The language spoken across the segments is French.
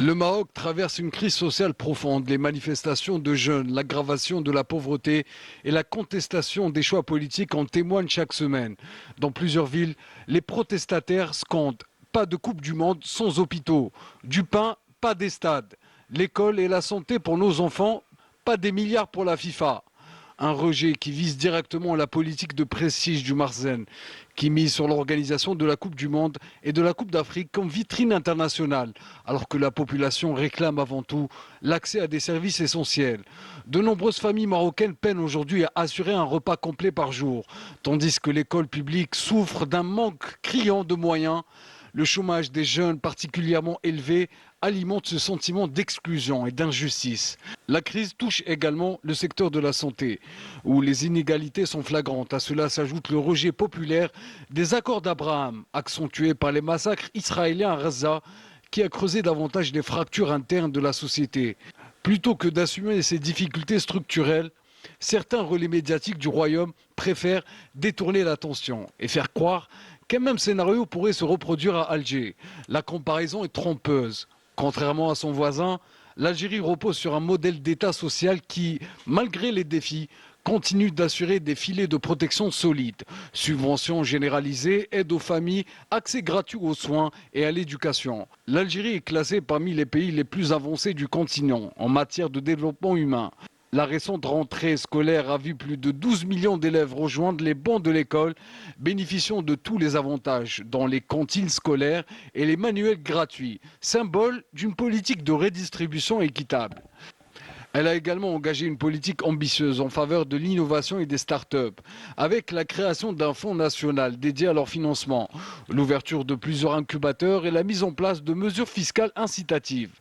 Le Maroc traverse une crise sociale profonde. Les manifestations de jeunes, l'aggravation de la pauvreté et la contestation des choix politiques en témoignent chaque semaine. Dans plusieurs villes, les protestataires scandent pas de Coupe du Monde sans hôpitaux, du pain, pas des stades, l'école et la santé pour nos enfants, pas des milliards pour la FIFA. Un rejet qui vise directement la politique de prestige du Marzène, qui mise sur l'organisation de la Coupe du Monde et de la Coupe d'Afrique comme vitrine internationale, alors que la population réclame avant tout l'accès à des services essentiels. De nombreuses familles marocaines peinent aujourd'hui à assurer un repas complet par jour, tandis que l'école publique souffre d'un manque criant de moyens. Le chômage des jeunes particulièrement élevé alimente ce sentiment d'exclusion et d'injustice. La crise touche également le secteur de la santé, où les inégalités sont flagrantes. À cela s'ajoute le rejet populaire des accords d'Abraham, accentué par les massacres israéliens à Gaza, qui a creusé davantage les fractures internes de la société. Plutôt que d'assumer ces difficultés structurelles, certains relais médiatiques du royaume préfèrent détourner l'attention et faire croire qu'un même scénario pourrait se reproduire à Alger. La comparaison est trompeuse. Contrairement à son voisin, l'Algérie repose sur un modèle d'État social qui, malgré les défis, continue d'assurer des filets de protection solides. Subventions généralisées, aide aux familles, accès gratuit aux soins et à l'éducation. L'Algérie est classée parmi les pays les plus avancés du continent en matière de développement humain. La récente rentrée scolaire a vu plus de 12 millions d'élèves rejoindre les bancs de l'école, bénéficiant de tous les avantages dans les cantines scolaires et les manuels gratuits, symbole d'une politique de redistribution équitable. Elle a également engagé une politique ambitieuse en faveur de l'innovation et des start-up, avec la création d'un fonds national dédié à leur financement, l'ouverture de plusieurs incubateurs et la mise en place de mesures fiscales incitatives.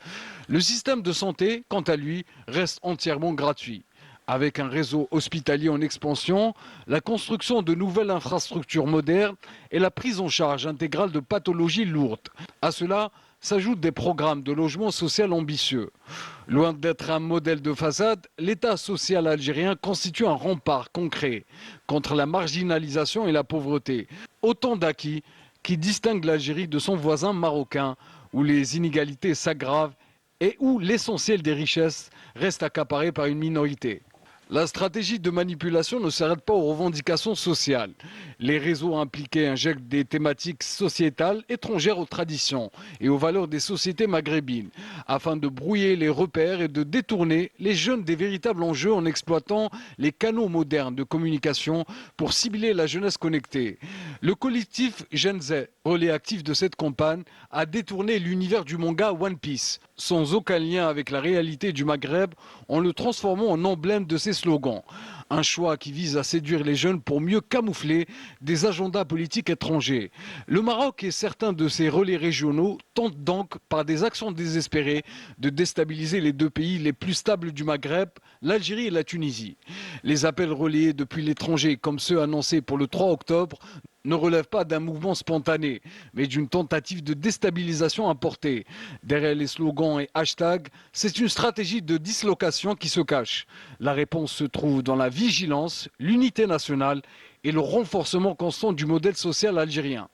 Le système de santé, quant à lui, reste entièrement gratuit. Avec un réseau hospitalier en expansion, la construction de nouvelles infrastructures modernes et la prise en charge intégrale de pathologies lourdes. À cela s'ajoutent des programmes de logement social ambitieux. Loin d'être un modèle de façade, l'État social algérien constitue un rempart concret contre la marginalisation et la pauvreté. Autant d'acquis qui distinguent l'Algérie de son voisin marocain, où les inégalités s'aggravent et où l'essentiel des richesses reste accaparé par une minorité. La stratégie de manipulation ne s'arrête pas aux revendications sociales. Les réseaux impliqués injectent des thématiques sociétales étrangères aux traditions et aux valeurs des sociétés maghrébines, afin de brouiller les repères et de détourner les jeunes des véritables enjeux en exploitant les canaux modernes de communication pour cibler la jeunesse connectée. Le collectif Gen Z, relais actif de cette campagne, a détourné l'univers du manga One Piece, sans aucun lien avec la réalité du Maghreb, en le transformant en emblème de ses slogans. Un choix qui vise à séduire les jeunes pour mieux camoufler des agendas politiques étrangers. Le Maroc et certains de ses relais régionaux tentent donc, par des actions désespérées, de déstabiliser les deux pays les plus stables du Maghreb, l'Algérie et la Tunisie. Les appels relayés depuis l'étranger, comme ceux annoncés pour le 3 octobre, ne relève pas d'un mouvement spontané, mais d'une tentative de déstabilisation importée. Derrière les slogans et hashtags, c'est une stratégie de dislocation qui se cache. La réponse se trouve dans la vigilance, l'unité nationale et le renforcement constant du modèle social algérien.